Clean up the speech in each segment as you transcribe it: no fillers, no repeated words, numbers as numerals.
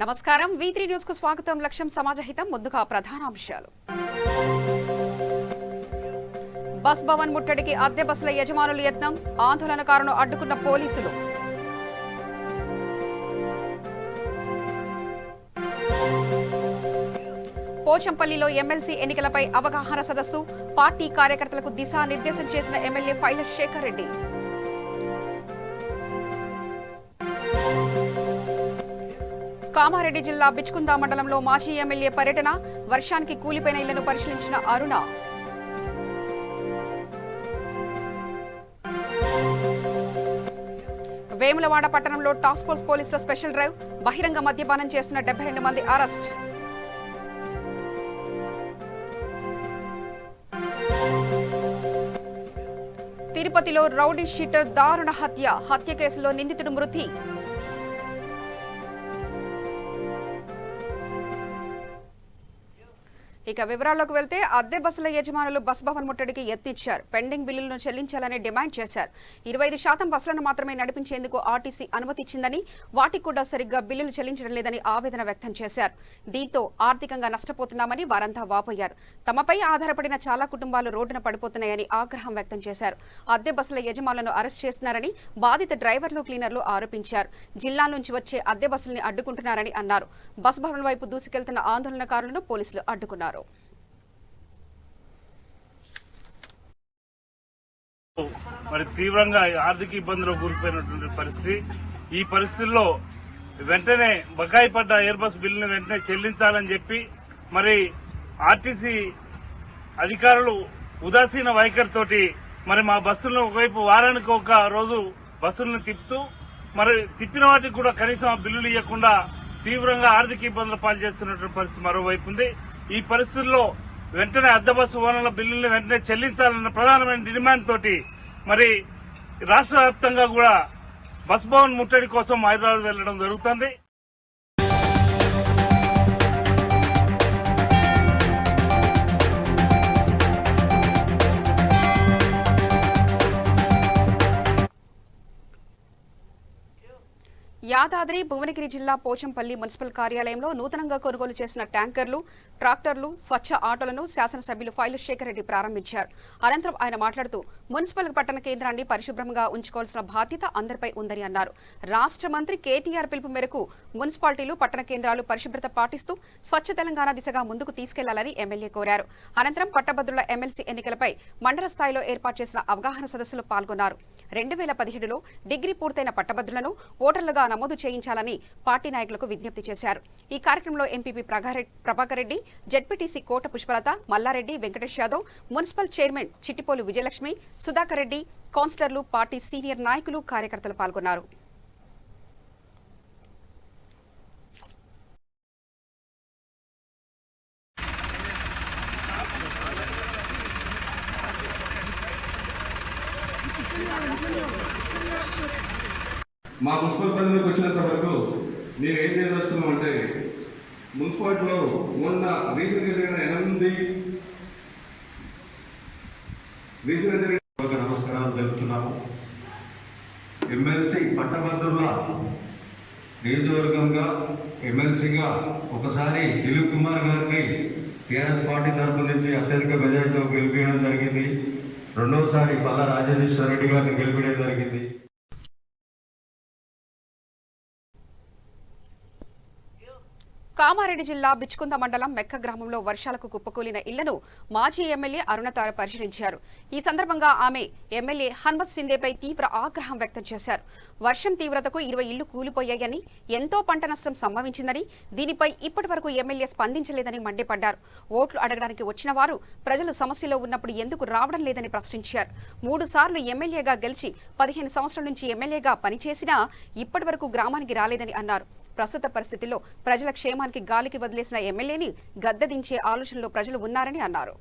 నమస్కారం V3 news కు స్వాగతం. లక్ష్యం సమాజహితం. ముందుగా ప్రధానాంశాలు. బస్ భవన్ ముట్టడికి అద్దె బస్సుల యజమానులు యత్నం, ఆందోళనకారులను అడ్డుకున్న పోలీసులు. పోచంపల్లిలో ఎమ్మెల్సీ ఎన్నికలపై అవగాహన సదస్సు, పార్టీ కార్యకర్తలకు దిశానిర్దేశం చేసిన ఎమ్మెల్యే పైలట్ శేఖర్ రెడ్డి. కామారెడ్డి జిల్లా బిచ్కుంద మండలంలో మాజీ ఎమ్మెల్యే పర్యటన, వర్షానికి కూలిపోయిన ఇళ్లను పరిశీలించిన అరుణ. వేములవాడ పట్టణంలో టాస్క్ ఫోర్స్ పోలీసుల స్పెషల్ డ్రైవ్, బహిరంగ మద్యపానం చేస్తున్న 72 మంది అరెస్ట్. తిరుపతిలో రౌడీ షీటర్ దారుణ హత్య కేసులో నిందితుడు మృతి. ఇక వివరాల్లోకి వెళ్తే అద్దె బస్సుల యజమానులు బస్ భవన్ ముట్టడికి యత్నించారు. పెండింగ్ బిల్లులను చెల్లించాలని డిమాండ్ చేశారు. 25% బస్సులను మాత్రమే నడిపించేందుకు ఆర్టీసీ అనుమతి ఇచ్చిందని, వాటికి కూడా సరిగ్గా బిల్లులు చెల్లించడం లేదని ఆవేదన వ్యక్తం చేశారు. దీంతో ఆర్థికంగా నష్టపోతున్నామని వారంతా వాపోయారు. తమపై ఆధారపడిన చాలా కుటుంబాలు రోడ్డున పడిపోతున్నాయని ఆగ్రహం వ్యక్తం చేశారు. అద్దె బస్సుల యజమానులను అరెస్ట్ చేస్తున్నారని బాధిత డ్రైవర్లు, క్లీనర్లు ఆరోపించారు. జిల్లా నుంచి వచ్చే అద్దె బస్సుల్ని అడ్డుకుంటున్నారని అన్నారు. బస్ భవన్ వైపు దూసుకెళ్తున్న ఆందోళనకారులను పోలీసులు అడ్డుకున్నారు. మరి తీవ్రంగా ఆర్థిక ఇబ్బందులు కూరుకుపోయినటువంటి పరిస్థితి. ఈ పరిస్థితుల్లో వెంటనే బకాయి పడ్డ ఎయిర్ బస్ బిల్లును వెంటనే చెల్లించాలని చెప్పి మరి ఆర్టీసీ అధికారులు ఉదాసీన వైఖరితోటి మరి మా బస్సులను ఒకవైపు వారానికి ఒక రోజు బస్సులను తిప్పుతూ మరి తిప్పిన వాటికి కూడా కనీసం ఆ బిల్లులు ఇవ్వకుండా తీవ్రంగా ఆర్థిక ఇబ్బందులు పాల్చేస్తున్నటువంటి పరిస్థితి మరోవైపు ఉంది. ఈ పరిస్థితుల్లో వెంటనే అద్దె బస్సు ఓనర్ల బిల్లులను వెంటనే చెల్లించాలన్న ప్రధానమైన డిమాండ్ తోటి మరి రాష్ట్ర వ్యాప్తంగా కూడా బస్ భవన్ ముట్టడి కోసం హైదరాబాద్ వెళ్లడం జరుగుతుంది. యాదాద్రి భువనగిరి జిల్లా పోచంపల్లి మున్సిపల్ కార్యాలయంలో నూతనంగా కొనుగోలు చేసిన ట్యాంకర్లు, ట్రాక్టర్లు, స్వచ్ఛ ఆటోలను శాసనసభ్యులు పైలట్ శేఖర్ రెడ్డి ప్రారంభించారు. అనంతరం ఆయన మాట్లాడుతూ మున్సిపల్ పట్టణ కేంద్రాన్ని పరిశుభ్రంగా ఉంచుకోవాల్సిన బాధ్యత అందరిపై ఉందని అన్నారు. రాష్ట్ర మంత్రి కేటీఆర్ పిలుపు మేరకు మున్సిపాలిటీలు, పట్టణ కేంద్రాలు పరిశుభ్రత పాటిస్తూ స్వచ్ఛ తెలంగాణ దిశగా ముందుకు తీసుకెళ్లాలని ఎమ్మెల్యే కోరారు. అనంతరం పట్టభద్రుల ఎమ్మెల్సీ ఎన్నికలపై మండల స్థాయిలో ఏర్పాటు చేసిన అవగాహన సదస్సులో పాల్గొన్నారు. 2017లో డిగ్రీ పూర్తయిన పట్టభద్రులను ఓటర్లుగా నమోదు చేయించాలని పార్టీ నాయకులకు విజ్ఞప్తి చేశారు. ఈ కార్యక్రమంలో ఎంపీపీ ప్రభాకర్ రెడ్డి, జెడ్పీటీసీ కోట పుష్పలత, మల్లారెడ్డి, వెంకటేష్ యాదవ్, మున్సిపల్ చైర్మన్ చిట్టిపోలు విజయలక్ష్మి, సుధాకర్ రెడ్డి, కౌన్సిలర్లు, పార్టీ సీనియర్ నాయకులు, కార్యకర్తలు పాల్గొన్నారు. మా మున్సిపల్ పరిధిలోకి వచ్చినంత వరకు మేము ఏం చేయదలుచుకున్నాం అంటే మున్సిపాలిటీలో మొన్న రీసెంట్గా జరిగిన నమస్కారాలు తెలుపుతున్నాము. ఎమ్మెల్సీ పట్టభద్రుల నియోజకవర్గంగా ఎమ్మెల్సీగా ఒకసారి దిలీప్ కుమార్ గారిని టీఆర్ఎస్ పార్టీ తరఫు నుంచి అత్యధిక మెజార్టీతో గెలిపించడం జరిగింది. రెండవసారి పల్లా రాజేశ్వర రెడ్డి గారిని గెలిపించడం జరిగింది. కామారెడ్డి జిల్లా బిచ్కుంద మండలం మెక్క గ్రామంలో వర్షాలకు కుప్పకూలిన ఇళ్లను మాజీ ఎమ్మెల్యే అరుణ పరిశీలించారు. ఈ సందర్భంగా ఆమె ఎమ్మెల్యే హన్మత్ సిందేపై తీవ్ర ఆగ్రహం వ్యక్తం చేశారు. వర్షం తీవ్రతకు 20 ఇళ్లు కూలిపోయాయని, ఎంతో పంట నష్టం సంభవించిందని, దీనిపై ఇప్పటి వరకు ఎమ్మెల్యే స్పందించలేదని మండిపడ్డారు. ఓట్లు అడగడానికి వచ్చిన వారు ప్రజలు సమస్యలో ఉన్నప్పుడు ఎందుకు రావడం లేదని ప్రశ్నించారు. 3 సార్లు ఎమ్మెల్యేగా గెలిచి 15 సంవత్సరాల నుంచి ఎమ్మెల్యేగా పనిచేసినా ఇప్పటి వరకు గ్రామానికి రాలేదని అన్నారు. ప్రస్తుత పరిస్థితుల్లో ప్రజల క్షేమానికి గాలికి వదిలేసిన ఎమ్మెల్యేని గద్దెదించే ఆలోచనలో ప్రజలు ఉన్నారని అన్నారు.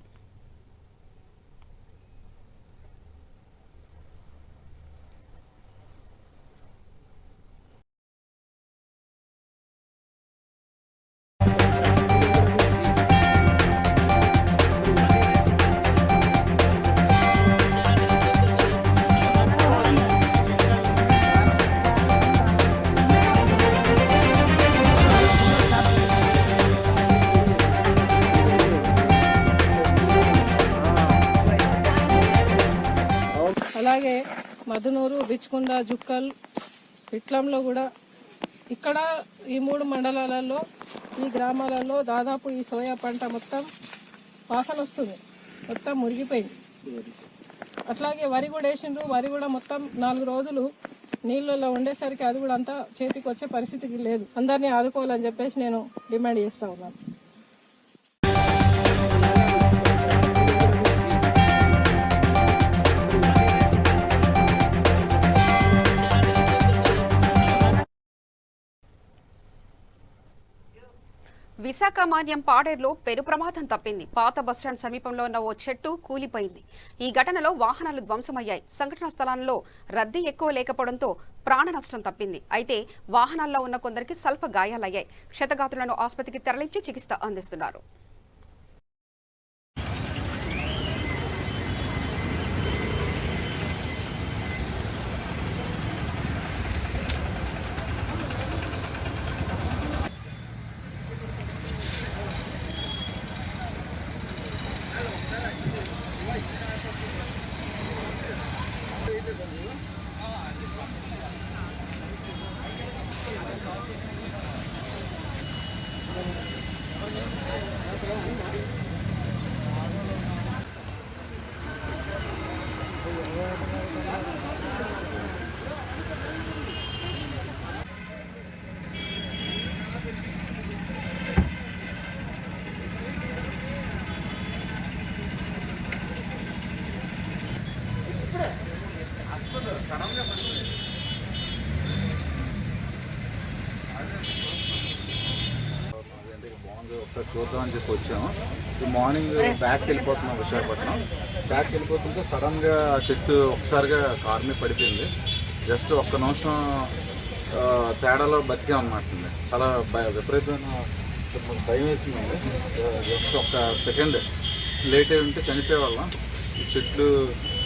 అలాగే మధునూరు, బిచ్కుంద, జుక్కల్, ఇట్లంలో కూడా ఇక్కడ ఈ 3 మండలాలలో ఈ గ్రామాలలో దాదాపు ఈ సోయా పంట మొత్తం వాసన వస్తుంది, మొత్తం మురిగిపోయింది. అట్లాగే వరి కూడా వేసిండ్రు. వరి కూడా మొత్తం 4 రోజులు నీళ్ళలో ఉండేసరికి అది కూడా అంతా చేతికి వచ్చే పరిస్థితికి లేదు. అందరినీ ఆదుకోవాలని చెప్పేసి నేను డిమాండ్ చేస్తా ఉన్నాను. విశాఖ మాన్యం పాడేరులో పెను ప్రమాదం తప్పింది. పాత బస్టాండ్ సమీపంలో ఉన్న ఓ చెట్టు కూలిపోయింది. ఈ ఘటనలో వాహనాలు ధ్వంసమయ్యాయి. సంఘటనా స్థలాల్లో రద్దీ ఎక్కువ లేకపోవడంతో ప్రాణ నష్టం తప్పింది. అయితే వాహనాల్లో ఉన్న కొందరికి స్వల్ప గాయాలయ్యాయి. క్షతగాత్రులను ఆసుపత్రికి తరలించి చికిత్స అందిస్తున్నారు. ఒకసారి చూద్దామని చెప్పి వచ్చాము. ఈ మార్నింగ్ బ్యాక్కి వెళ్ళిపోతున్నాం విశాఖపట్నం. బ్యాక్కి వెళ్ళిపోతుంటే సడన్గా ఆ చెట్టు ఒకసారిగా కారు మీద పడిపోయింది. జస్ట్ ఒక్క నిమిషం తేడాలో బతికాం అన్నమాట. చాలా విపరీతమైన భయం వేసిందండి. జస్ట్ ఒక్క సెకండ్ లేట్ అయి ఉంటే చనిపోయేవాళ్ళం. ఈ చెట్లు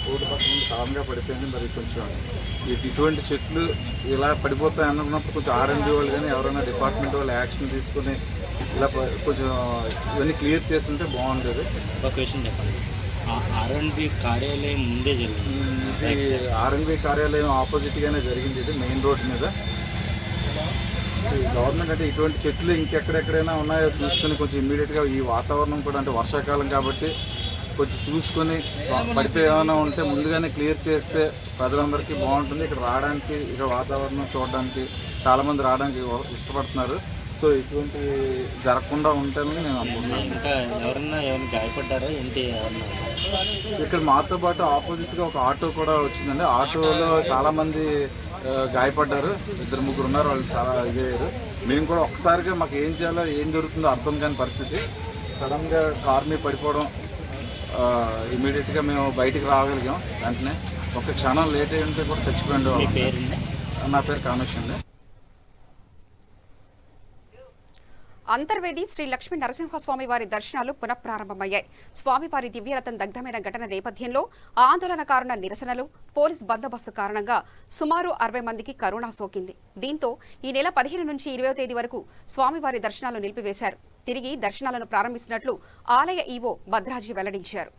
రోడ్డు పక్కన సడన్గా పడిపోయింది. మరి కొంచెం ఇటువంటి చెట్లు ఇలా పడిపోతాయి అనుకున్నప్పుడు కొంచెం R&D వాళ్ళు కానీ ఎవరైనా డిపార్ట్మెంట్ వాళ్ళు యాక్షన్ తీసుకుని ఇలా కొంచెం ఇవన్నీ క్లియర్ చేస్తుంటే బాగుండేది. ఒక విషయం చెప్పండి, R&D కార్యాలయం ముందే జరిగింది. ఇది R&D కార్యాలయం ఆపోజిట్గానే జరిగింది. ఇది మెయిన్ రోడ్ మీద. గవర్నమెంట్ అంటే ఇటువంటి చెట్లు ఇంకెక్కడెక్కడైనా ఉన్నాయో చూసుకొని కొంచెం ఇమ్మీడియట్గా ఈ వాతావరణం కూడా అంటే వర్షాకాలం కాబట్టి కొంచెం చూసుకొని పడిపోయి ఏమైనా ఉంటే ముందుగానే క్లియర్ చేస్తే ప్రజలందరికీ బాగుంటుంది. ఇక్కడ రావడానికి ఇక్కడ వాతావరణం చూడడానికి చాలామంది రావడానికి ఇష్టపడుతున్నారు. సో ఇటువంటి జరగకుండా ఉంటానని నేను అనుకుంటున్నాను. ఇంకా ఎవరైనా గాయపడ్డారా ఏంటి? ఇక్కడ మాతో పాటు ఆపోజిట్గా ఒక ఆటో కూడా వచ్చిందండి. ఆటోలో చాలామంది గాయపడ్డారు. 2-3 ఉన్నారు. వాళ్ళు చాలా ఇదయ్యారు. మేము కూడా ఒకసారిగా మాకు ఏం చేయాలో ఏం జరుగుతుందో అర్థం కాని పరిస్థితి. సడన్గా కార్ మీద పడిపోవడం ఇమీడియట్గా మేము బయటికి రాగలిగాం. వెంటనే ఒక క్షణం లేట్ అయ్యి ఉంటే కూడా చచ్చిపోయింది. నా పేరు కామేష్ అండి. అంతర్వేది శ్రీ లక్ష్మీ నరసింహస్వామి వారి దర్శనాలు పునఃప్రారంభమయ్యాయి. స్వామివారి దివ్యరథం దగ్ధమైన ఘటన నేపథ్యంలో ఆందోళనకారుల నిరసనలు, పోలీస్ బందోబస్తు కారణంగా సుమారు 60 మందికి కరోనా సోకింది. దీంతో ఈ నెల 15 నుంచి 20వ తేదీ వరకు స్వామివారి దర్శనాలు నిలిపివేశారు. తిరిగి దర్శనాలను ప్రారంభిస్తున్నట్లు ఆలయ ఈవో భద్రాజీ వెల్లడించారు.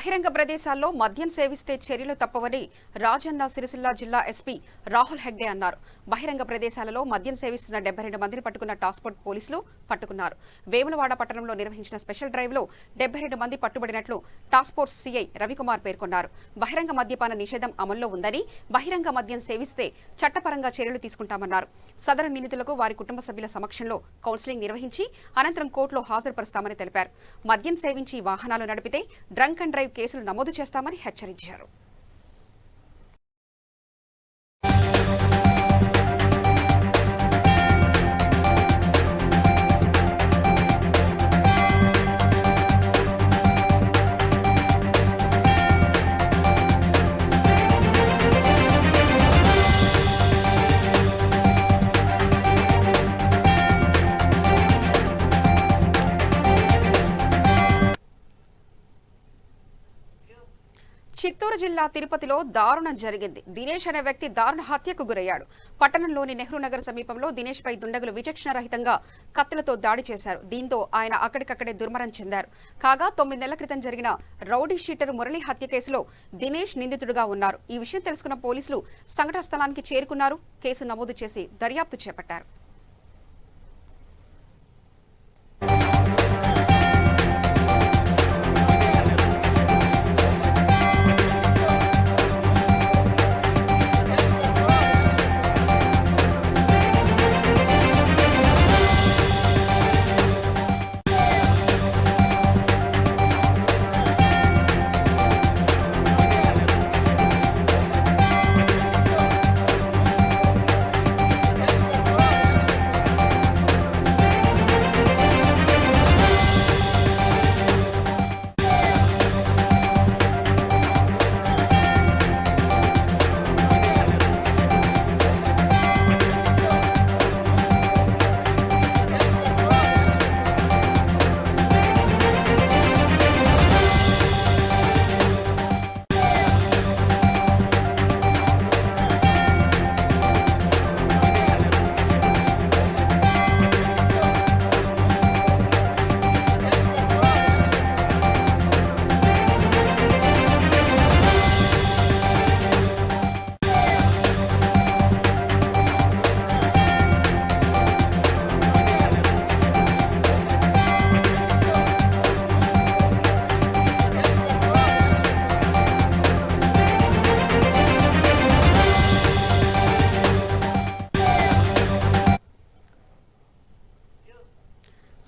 బహిరంగ ప్రదేశాల్లో మద్యం సేవిస్తే చర్యలు తప్పవని రాజన్న సిరిసిల్ల జిల్లా ఎస్పీ రాహుల్ హెగ్డే అన్నారు. బహిరంగ ప్రదేశాలలో మద్యం సేవిస్తున్న 72 మందిని పట్టుకున్న టాస్క్ ఫోర్స్ పోలీసులు పట్టుకున్నారు. వేములవాడ పట్టణంలో నిర్వహించిన స్పెషల్ డ్రైవ్ లో 72 మంది పట్టుబడినట్లు టాస్క్ ఫోర్స్ సీఐ రవికుమార్ పేర్కొన్నారు. బహిరంగ మద్యపాన నిషేధం అమల్లో ఉందని, బహిరంగ మద్యం సేవిస్తే చట్టపరంగా చర్యలు తీసుకుంటామన్నారు. సదరు నిందితులకు వారి కుటుంబ సభ్యుల సమక్షంలో కౌన్సిలింగ్ నిర్వహించి అనంతరం కోర్టులో హాజరుపరుస్తామని తెలిపారు. మద్యం సేవించి వాహనాలు నడిపితే డ్రంక్ అండ్ డ్రైవ్ కేసులు నమోదు చేస్తామని హెచ్చరించారు. చిత్తూరు జిల్లా తిరుపతిలో దారుణం జరిగింది. దినేష్ అనే వ్యక్తి దారుణ హత్యకు గురయ్యాడు. పట్టణంలోని నెహ్రూ నగర్ సమీపంలో దినేష్ పై దుండగులు విచక్షణరహితంగా కత్తులతో దాడి చేశారు. దీంతో ఆయన అక్కడికక్కడే దుర్మరణం చెందారు. కాగా 9 నెలల క్రితం జరిగిన రౌడీ షీటర్ మురళి హత్య కేసులో దినేష్ నిందితుడిగా ఉన్నారు. ఈ విషయం తెలుసుకున్న పోలీసులు సంఘటన స్థలానికి చేరుకున్నారు. కేసు నమోదు చేసి దర్యాప్తు చేపట్టారు.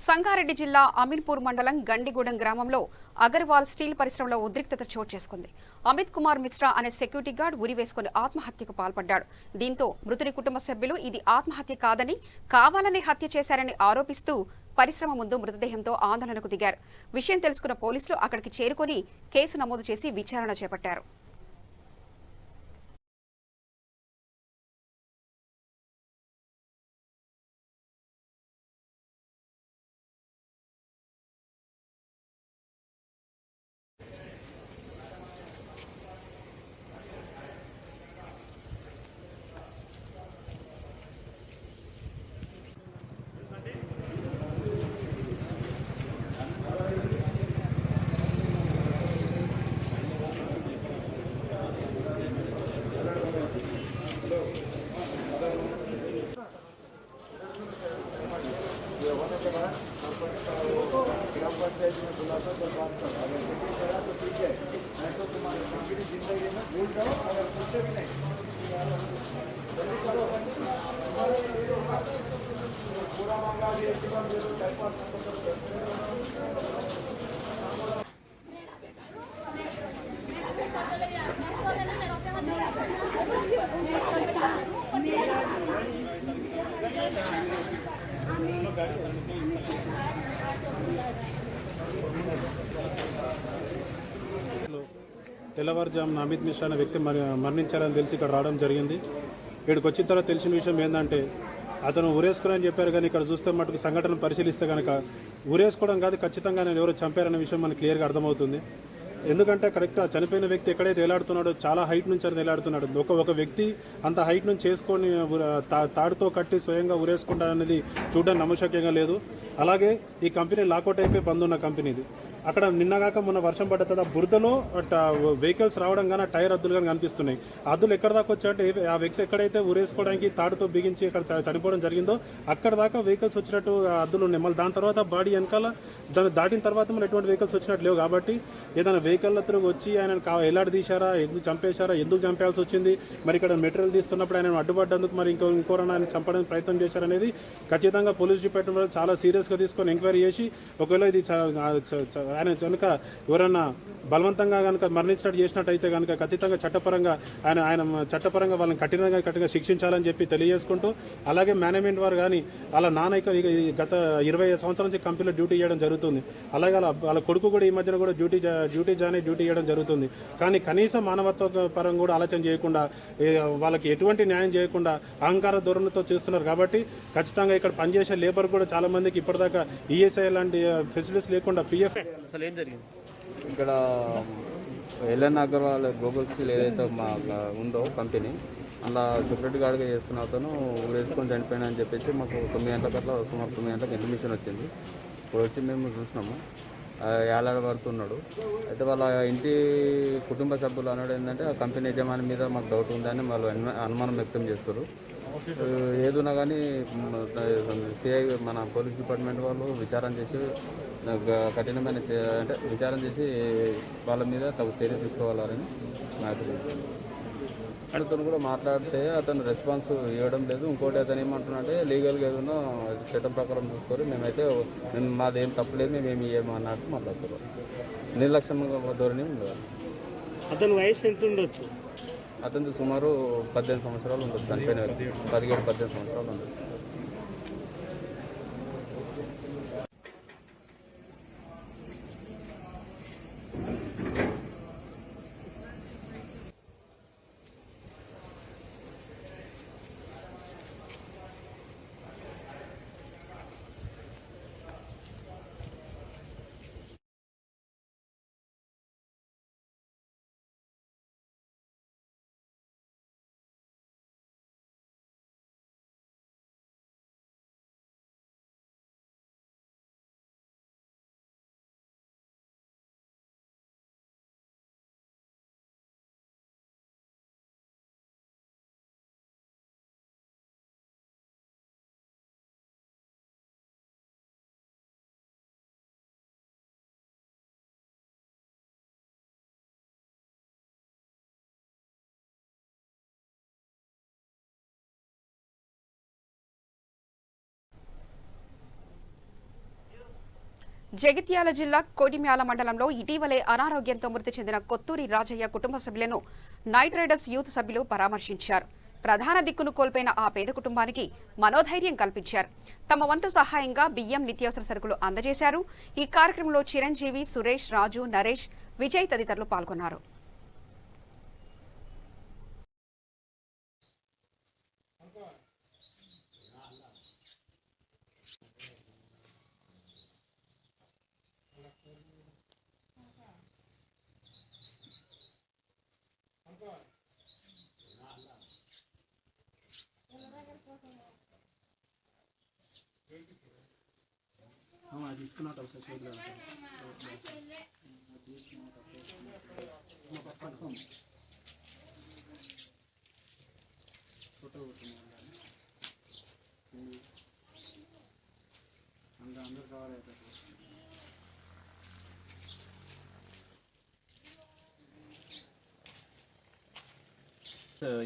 సంగారెడ్డి జిల్లా అమీన్పూర్ మండలం గండిగూడెం గ్రామంలో అగర్వాల్ స్టీల్ పరిశ్రమలో ఉద్రిక్తత చోటు చేసుకుంది. అమిత్ కుమార్ మిశ్రా అనే సెక్యూరిటీ గార్డ్ ఉరి వేసుకుని ఆత్మహత్యకు పాల్పడ్డాడు. దీంతో మృతుడి కుటుంబ సభ్యులు ఇది ఆత్మహత్య కాదని కావాలని హత్య చేశారని ఆరోపిస్తూ పరిశ్రమ ముందు మృతదేహంతో ఆందోళనకు దిగారు. విషయం తెలుసుకున్న పోలీసులు అక్కడికి చేరుకుని కేసు నమోదు చేసి విచారణ చేపట్టారు. తెల్లవారుజామున అమిత్ మిశ్రా అనే వ్యక్తి మరణించారని తెలిసి ఇక్కడ రావడం జరిగింది. ఇక్కడికి వచ్చిన తర్వాత తెలిసిన విషయం ఏంటంటే అతను ఊరేసుకుని చెప్పారు, కానీ ఇక్కడ చూస్తే మటుకు సంఘటన పరిశీలిస్తే కనుక ఊరేసుకోవడం కాదు, ఖచ్చితంగా నేను ఎవరో చంపారనే విషయం మనకు క్లియర్గా అర్థమవుతుంది. ఎందుకంటే కరెక్ట్ చనిపోయిన వ్యక్తి ఎక్కడైతే వేలాడుతున్నాడో చాలా హైట్ నుంచి అది వేలాడుతున్నాడు. ఒక వ్యక్తి అంత హైట్ నుంచి చేసుకొని తాడుతో కట్టి స్వయంగా ఊరేసుకుంటారనేది చూడడానికి నమ్మశక్యంగా లేదు. అలాగే ఈ కంపెనీ లాకౌట్ అయిపోయి బంద్ ఉన్న కంపెనీ ఇది. అక్కడ నిన్నగాక మొన్న వర్షం పడ్డ తర్వాత బురదలో వెహికల్స్ రావడం కానీ టైర్ అద్దులు కానీ కనిపిస్తున్నాయి. అద్దులు ఎక్కడ దాకా వచ్చాయంటే ఆ వ్యక్తి ఎక్కడైతే ఉరేసుకోవడానికి తాడుతో బిగించి అక్కడ చనిపోవడం జరిగిందో అక్కడ దాకా వెహికల్స్ వచ్చినట్టు అద్దులు ఉన్నాయి. మళ్ళీ దాని తర్వాత బాడీ వెనకాల దాన్ని దాటిన తర్వాత మన ఎటువంటి వెహికల్స్ వచ్చినట్టు లేవు. కాబట్టి ఏదైనా వెహికల్ తిరిగి వచ్చి ఆయన ఎలాంటి తీశారా, ఎందుకు చంపేశారా, ఎందుకు చంపేయాల్సి వచ్చింది, మరి ఇక్కడ మెటీరియల్ తీస్తున్నప్పుడు ఆయన అడ్డుపడ్డందుకు మరి ఇంకోరైనా ఆయన చంపడానికి ప్రయత్నం చేశారనేది ఖచ్చితంగా పోలీస్ డిపార్ట్మెంట్ వాళ్ళు చాలా సీరియస్గా తీసుకొని ఎంక్వైరీ చేసి ఒకవేళ ఇది ఆయన కనుక ఎవరైనా బలవంతంగా కనుక మరణించినట్టు చేసినట్టయితే కనుక ఖచ్చితంగా చట్టపరంగా చట్టపరంగా వాళ్ళని కఠినంగా శిక్షించాలని చెప్పి తెలియజేసుకుంటూ, అలాగే మేనేజ్మెంట్ వారు కానీ వాళ్ళ నాన్న గత 20 సంవత్సరాల నుంచి కంపెనీలో డ్యూటీ చేయడం జరుగుతుంది. అలాగే వాళ్ళ కొడుకు కూడా ఈ మధ్యన కూడా డ్యూటీ చేయడం జరుగుతుంది. కానీ కనీసం మానవత్వ పరంగా కూడా ఆలోచన చేయకుండా వాళ్ళకి ఎటువంటి న్యాయం చేయకుండా అహంకార ధోరణితో చేస్తున్నారు. కాబట్టి ఖచ్చితంగా ఇక్కడ పనిచేసే లేబర్ కూడా చాలా మందికి ఇప్పటిదాకా ఈఎస్ఐ లాంటి ఫెసిలిటీస్ లేకుండా పిఎఫ్. అసలు ఏం జరిగింది ఇక్కడ ఎల్ఎన్ అగర్వాల్ గ్లోబల్ స్కిల్ ఏదైతే మా ఉందో కంపెనీ, అలా సెక్యూరిటీ గార్డ్గా చేస్తున్న అతను వేసుకొని చనిపోయినా అని చెప్పేసి మాకు 9 గంటలకు అట్లా సుమారు 9 గంటలకు ఇన్ఫర్మేషన్ వచ్చింది. ఇప్పుడు వచ్చి మేము చూసినాము, ఏలాడబడుతున్నాడు. అయితే వాళ్ళ ఇంటి కుటుంబ సభ్యులు అన్నాడు ఏంటంటే ఆ కంపెనీ యజమాని మీద మాకు డౌట్ ఉందని వాళ్ళు అనుమానం వ్యక్తం చేస్తారు. ఏదున్నా కానీ సిఐ మన పోలీస్ డిపార్ట్మెంట్ వాళ్ళు విచారణ చేసి కఠినమైన అంటే విచారణ చేసి వాళ్ళ మీద తగు చర్య తీసుకోవాలని నాకు అతను కూడా మాట్లాడితే అతను రెస్పాన్స్ ఇవ్వడం లేదు. ఇంకోటి అతను ఏమంటున్నాడంటే లీగల్గా ఏదైనా చట్టం ప్రకారం చూసుకొని మేమైతే మాది ఏం తప్పలేదు, మేము ఏమన్నట్టు మాట్లాడుతున్నాం. నిర్లక్ష్యంగా ధోరణి ఉండదు. అతని వయసు ఎంత ఉండొచ్చు? అతనికి సుమారు 18 సంవత్సరాలు ఉండొచ్చు. చనిపోయిన 17-18 సంవత్సరాలు ఉండొచ్చు. జగిత్యాల జిల్లా కోడిమ్యాల మండలంలో ఇటీవలే అనారోగ్యంతో మృతి చెందిన కొత్తూరి రాజయ్య కుటుంబ సభ్యులను నైట్ రైడర్స్ యూత్ సభ్యులు పరామర్శించారు. ప్రధాన దిక్కును కోల్పోయిన ఆ పేద కుటుంబానికి మనోధైర్యం కల్పించారు. తమ వంతు సహాయంగా బియ్యం, నిత్యావసర సరుకులు అందజేశారు. ఈ కార్యక్రమంలో చిరంజీవి, సురేష్, రాజు, నరేష్, విజయ్ తదితరులు పాల్గొన్నారు.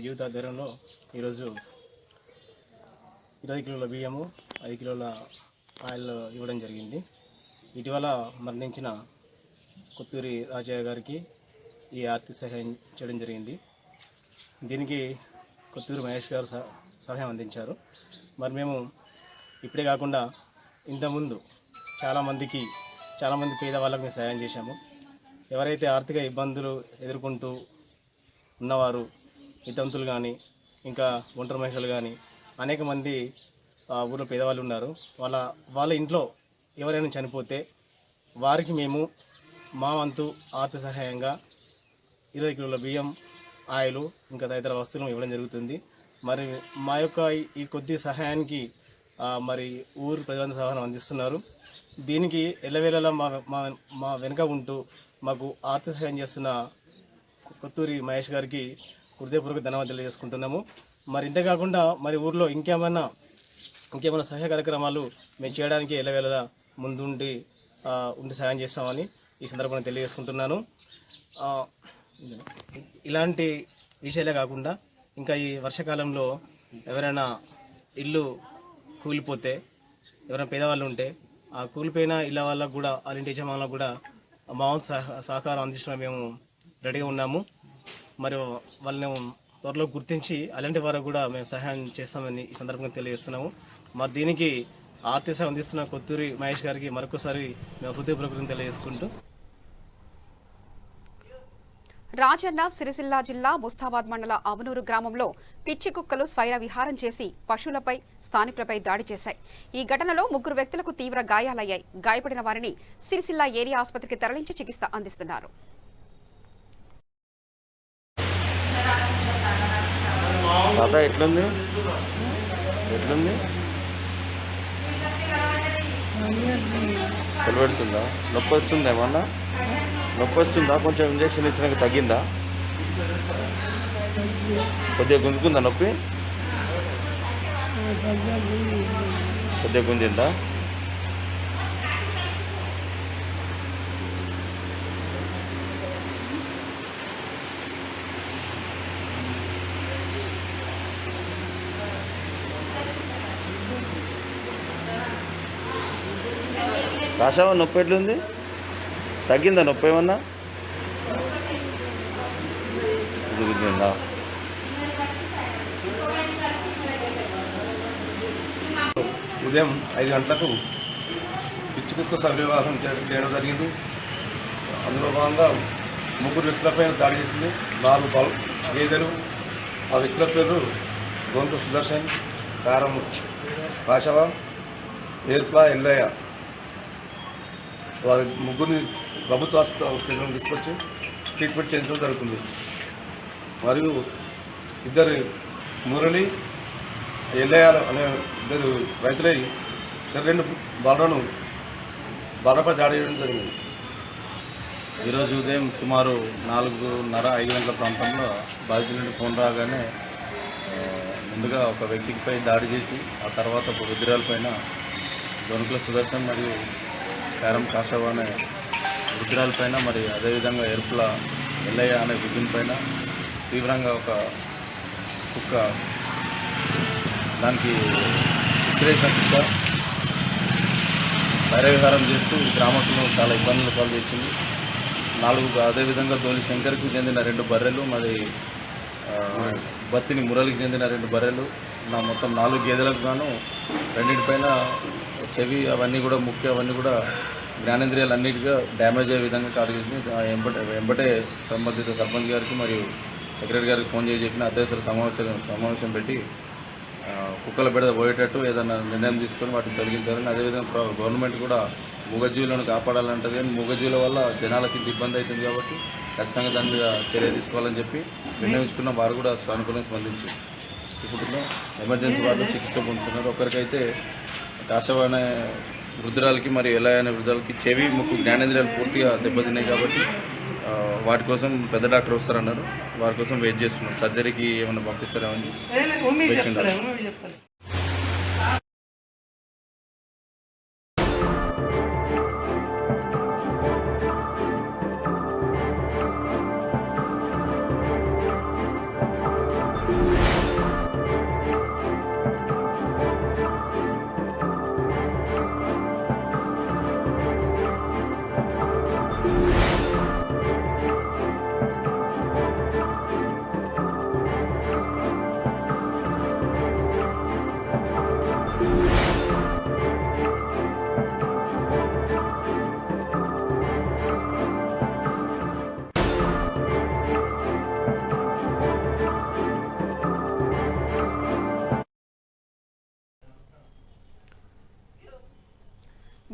యూత్ ఆధ్వర్యంలో ఈరోజు 20 కిలోల బియ్యము, 5 కిలోల ఆయిల్ ఇవ్వడం జరిగింది. ఇటీవల మరణించిన కొత్తూరి రాజయ్య గారికి ఈ ఆర్థిక సహాయం చేయడం జరిగింది. దీనికి కొత్తూరి మహేష్ గారు సహాయం అందించారు. మరి మేము ఇప్పుడే కాకుండా ఇంతకుముందు చాలామంది పేదవాళ్ళకు మేము సహాయం చేశాము. ఎవరైతే ఆర్థిక ఇబ్బందులు ఎదుర్కొంటూ ఉన్నవారు, వితంతులు కానీ, ఇంకా ఒంటరి మహిళలు కానీ అనేక మంది ఊళ్ళో పేదవాళ్ళు ఉన్నారు. వాళ్ళ ఇంట్లో ఎవరైనా చనిపోతే వారికి మేము మా వంతు ఆర్థిక సహాయంగా 20 కిలోల బియ్యం, ఆయిల్, ఇంకా తదితర వస్తువులు ఇవ్వడం జరుగుతుంది. మరి మా యొక్క ఈ కొద్ది సహాయానికి మరి ఊరు ప్రజలందరూ సహాయం అందిస్తున్నారు. దీనికి ఎల్లవేళలా మా వెనుక ఉంటూ మాకు ఆర్థిక సహాయం చేస్తున్న కొత్తూరి మహేష్ గారికి హృదయపూర్వక ధన్యవాదాలు తెలియజేసుకుంటున్నాము. మరి ఇంతేకాకుండా మరి ఊర్లో ఇంకేమైనా సహాయ కార్యక్రమాలు మేము చేయడానికి ఎల్లవేళలా ముందుండి సహాయం చేస్తామని ఈ సందర్భంగా తెలియజేసుకుంటున్నాను. ఇలాంటి విషయాలే కాకుండా ఇంకా ఈ వర్షాకాలంలో ఎవరైనా ఇల్లు కూలిపోతే, ఎవరైనా పేదవాళ్ళు ఉంటే ఆ కూలిపోయిన ఇళ్ళ వాళ్ళకు కూడా, వాళ్ళ ఇంటి యజమానులకు కూడా మా వంతు సహకారం అందించడం మేము రెడీగా ఉన్నాము. మరి వాళ్ళని త్వరలో గుర్తించి అలాంటి వారికి కూడా మేము సహాయం చేస్తామని ఈ సందర్భంగా తెలియజేస్తున్నాము. మరి దీనికి ఆర్థిక సహాయం అందిస్తున్న కొత్తూరి మహేష్ గారికి మరొకసారి మేము హృదయపూర్వకంగా తెలియజేసుకుంటూ, రాజన్న సిరిసిల్ల జిల్లా ముస్తాబాద్ మండల అవనూరు గ్రామంలో పిచ్చి కుక్కలు స్వైర విహారం చేసి పశువులపై, స్థానికులపై దాడి చేశాయి. ఈ ఘటనలో 3 వ్యక్తులకు తీవ్ర గాయాలయ్యాయి. గాయపడిన వారిని సిరిసిల్ల ఏరియా ఆసుపత్రికి తరలించి చికిత్స అందిస్తున్నారు. ఎట్లుంది పెడుతుందా? నొప్పి వస్తుందా? ఏమన్నా నొప్పి వస్తుందా? కొంచెం ఇంజక్షన్ ఇచ్చినాక తగ్గిందా? కొద్దిగా గుంజుకుందా నొప్పి? కొద్దిగా గుంజిందా? రాసావా? నొప్పి ఎట్లుంది? తగ్గిందా నొప్పి ఏమన్నా? గుంజిందా? ఉదయం 5 గంటలకు పిచ్చి కుక్క సర్వివాహం చేయడం జరిగింది. అందులో భాగంగా 3 వ్యక్తులపై దాడి చేసింది. 4 గేదెలు. ఆ వ్యక్తుల పేరు గొంతు సుదర్శన్, కారం కాశవ, ఏర్ప్లా ఎల్లయ్య. వారి 3 ప్రభుత్వ హాస్పిటల్ కేంద్రం తీసుకొచ్చి ట్రీట్మెంట్ చేయించడం జరుగుతుంది. మరియు 2 మురళి, ఎల్లయ్య అనే 2 రైతులై 2 బాలపై దాడి చేయడం జరిగింది. ఈరోజు ఉదయం సుమారు 4:30-5 గంటల ప్రాంతంలో బాధితుల నుండి ఫోన్ రాగానే ముందుగా ఒక వ్యక్తిపై దాడి చేసి ఆ తర్వాత వృద్ధురాలపైన దొనుకుల సుదర్శన్ మరియు కారం కాశవ అనే వృద్ధురాలపైన, మరి అదేవిధంగా ఎరుపుల ఎల్లయ్య అనే వృద్ధునిపైన తీవ్రంగా ఒక కుక్క, దానికి విసిరేసిన కుక్క వైరవిహారం చేస్తూ గ్రామస్తులను చాలా ఇబ్బందులు పాలు చేసింది. 4 అదేవిధంగా దోలి శంకర్కి చెందిన 2 బర్రెలు, మరి బత్తిని మురళికి చెందిన 2 బర్రెలు, మొత్తం 4 గేదెలకు గాను 2పైన చెవి అవన్నీ కూడా ముఖ్య అవన్నీ కూడా జ్ఞానేంద్రియాలు అన్నిటిగా డ్యామేజ్ అయ్యే విధంగా కాడిగింది. వెంబటే సంబంధిత సర్పంచ్ గారికి మరియు సెక్రటరీ గారికి ఫోన్ చేసి చెప్పిన అత్యవసర సమావేశం పెట్టి కుక్కల బెడద పోయేటట్టు ఏదైనా నిర్ణయం తీసుకొని వాటిని తొలగించాలని, అదేవిధంగా గవర్నమెంట్ కూడా మూగజీవులను కాపాడాలంటది. కానీ మూగజీవుల వల్ల జనాలకి ఇబ్బంది అవుతుంది కాబట్టి ఖచ్చితంగా దాని మీద చర్య తీసుకోవాలని చెప్పి విన్నవించుకున్న వారు కూడా సానుకూలంగా స్పందించి ఇప్పుడు ఎమర్జెన్సీ వార్డులో చికిత్స పొందుతున్నారు. ఒకరికైతే కాశవ అనే వృద్ధురాలకి మరియు ఎల్లయ్య అనే వృద్ధులకి చెవి, ముక్కు, జ్ఞానేంద్రియాలు పూర్తిగా దెబ్బతిన్నాయి కాబట్టి వాటి కోసం పెద్ద డాక్టర్ వస్తారన్నారు. వారి కోసం వెయిట్ చేస్తున్నాం. సర్జరీకి ఏమైనా పంపిస్తారేమని వేచి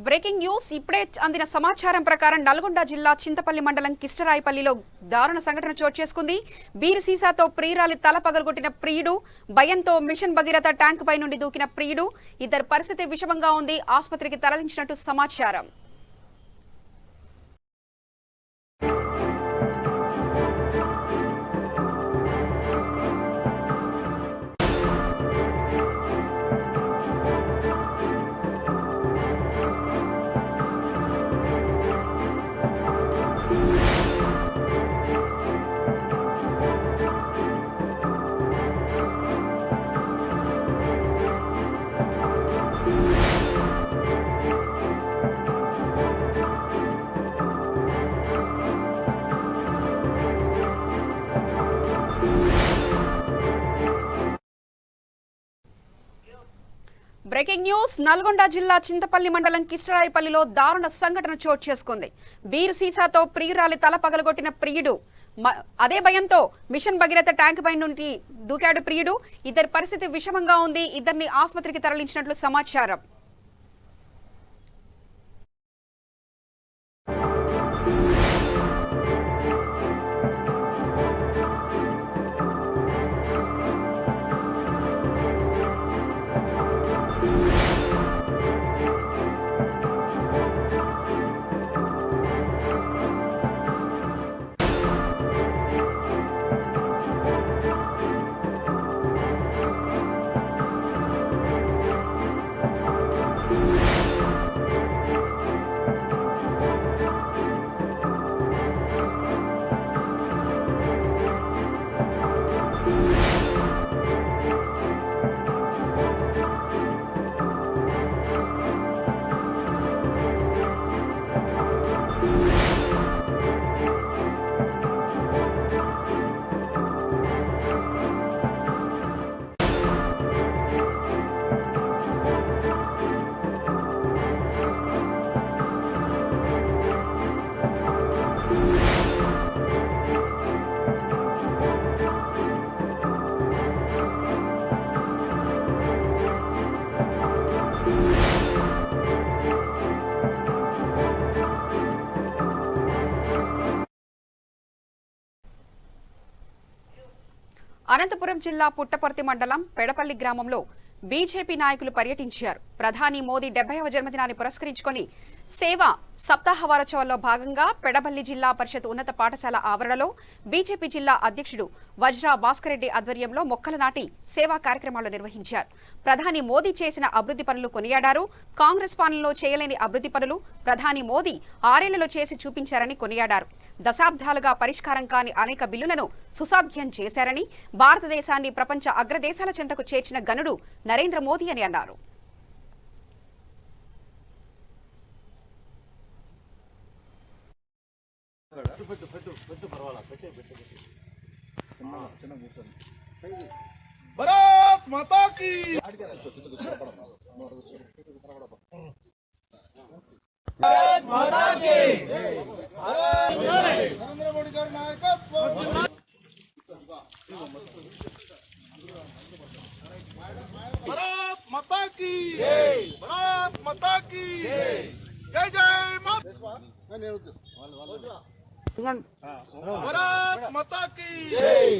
బ్రేకింగ్ న్యూస్ ఇప్పుడే అందిన సమాచారం ప్రకారం నల్గొండ జిల్లా చింతపల్లి మండలం కిష్టరాయిపల్లిలో దారుణ సంఘటన చోటు చేసుకుంది. బీరు సీసాతో ప్రియురాలి తల పగలగొట్టిన ప్రియుడు, భయంతో మిషన్ భగీరథ ట్యాంక్ పై నుండి దూకిన ప్రియుడు, ఇద్దరి పరిస్థితి విషమంగా ఉంది. ఆసుపత్రికి తరలించినట్టు సమాచారం. బ్రేకింగ్ న్యూస్ నల్గొండ జిల్లా చింతపల్లి మండలం కిష్టరాయిపల్లిలో దారుణ సంఘటన చోటు చేసుకుంది. బీరు సీసాతో ప్రియురాలి తల పగలగొట్టిన ప్రియుడు, అదే భయంతో మిషన్ భగీరథ ట్యాంక్ పై నుండి దూకాడు ప్రియుడు. ఇద్దరి పరిస్థితి విషమంగా ఉంది. ఇద్దరిని ఆసుపత్రికి తరలించినట్లు సమాచారం. అనంతపురం జిల్లా పుట్టపర్తి మండలం పెడపల్లి గ్రామంలో బీజేపీ నాయకులు పర్యటించారు. ప్రధాని మోదీ 70వ జన్మదినాన్ని పురస్కరించుకొని సేవా సప్తాహ వారోత్సవాల్లో భాగంగా పెడపల్లి జిల్లా పరిషత్ ఉన్నత పాఠశాల ఆవరణలో బీజేపీ జిల్లా అధ్యక్షుడు వజ్రా భాస్కర్ రెడ్డి ఆధ్వర్యంలో మొక్కలు నాటి సేవా కార్యక్రమాలు నిర్వహించారు. ప్రధాని మోదీ చేసిన అభివృద్ధి పనులు కొనియాడారు. కాంగ్రెస్ పాలనలో చేయలేని అభివృద్ధి పనులు ప్రధాని మోదీ 6 ఏళ్లలో చేసి చూపించారని కొనియాడారు. దశాబ్దాలుగా పరిష్కారం కాని అనేక బిల్లులను సుసాధ్యం చేశారని, భారతదేశాన్ని ప్రపంచ అగ్రదేశాల చెంతకు చేర్చిన గనుడు నరేంద్ర మోదీ అని అన్నారు. భారత్ మాతా కీ భారత్ మాతా కీ నరేంద్ర మోడీ గారి నాయకత్వం భారత్ మాతా కీ భారత్ మాతా కీ జై జై మాతా భారత్ మాతా కీ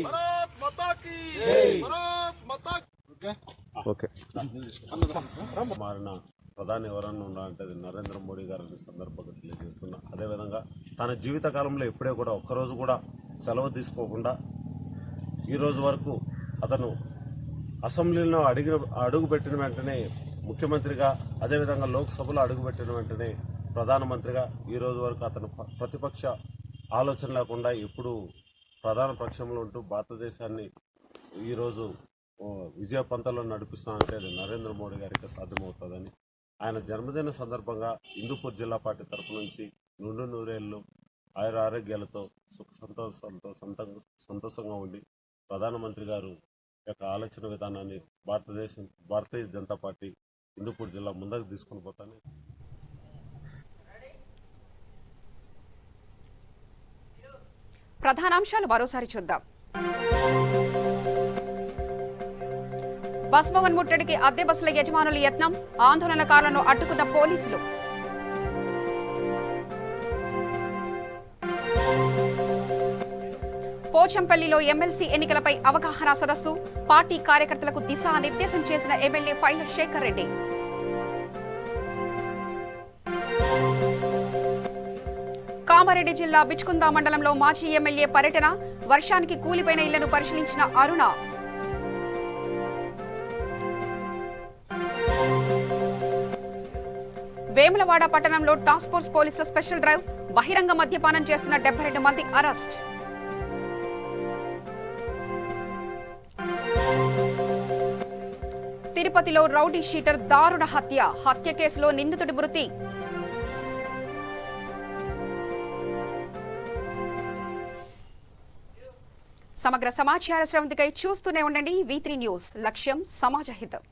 భారత్ మాతా కీ భారత్ మాతా ఓకే మారిన ప్రధాని ఎవరన్నా ఉన్నారంటే అది నరేంద్ర మోడీ గారిని సందర్భంగా తెలియజేస్తున్నా. అదేవిధంగా తన జీవితకాలంలో ఎప్పుడే కూడా ఒక్కరోజు కూడా సెలవు తీసుకోకుండా ఈ రోజు వరకు అతను అసెంబ్లీలో అడుగుపెట్టిన వెంటనే ముఖ్యమంత్రిగా, అదేవిధంగా లోక్సభలో అడుగుపెట్టిన వెంటనే ప్రధానమంత్రిగా ఈ రోజు వరకు అతను ప్రతిపక్ష ఆలోచన లేకుండా ఎప్పుడు ప్రధాన పక్షంలో ఉంటూ భారతదేశాన్ని ఈరోజు విజయ పంతలో నడిపిస్తానంటే అది నరేంద్ర మోడీ గారికి సాధ్యమవుతుందని ఆయన జన్మదిన సందర్భంగా హిందూపూర్ జిల్లా పార్టీ తరఫు నుంచి నుండు నూరేళ్లు ఆయుర ఆరోగ్యాలతో సుఖ సంతోషంగా ఉండి ప్రధానమంత్రి గారు యొక్క ఆలోచన విధానాన్ని భారతీయ జనతా పార్టీ హిందూపూర్ జిల్లా ముందుకు తీసుకుని పోతాను. ప్రధానాంశాలు మరోసారి చూద్దాం. బస్ భవన్ ముట్టడికి అద్దె బస్సుల యజమానుల యత్నం, ఆందోళనకారులను అడ్డుకున్న పోలీసులు. పోచంపల్లిలో ఎమ్మెల్సీ ఎన్నికలపై అవగాహన సదస్సు, పార్టీ కార్యకర్తలకు దిశానిర్దేశం చేసిన ఎమ్మెల్యే ఫైలు శేఖర్ రెడ్డి. కామారెడ్డి జిల్లా బిచ్కుంద మండలంలో మాజీ ఎమ్మెల్యే పర్యటన, వర్షానికి కూలిపోయిన ఇళ్లను పరిశీలించిన అరుణ. వేములవాడ పట్టణంలో టాస్క్ ఫోర్స్ పోలీసుల స్పెషల్ డ్రైవ్, బహిరంగ మద్యపానం చేస్తున్న 72 మంది అరెస్ట్. తిరుపతిలో రౌడీ షీటర్ దారుణ హత్య కేసులో నిందితుడి మృతి. సమగ్ర సమాచార శ్రవంతికై చూస్తూనే ఉండండి V3 న్యూస్. లక్ష్యం సమాజ హితం.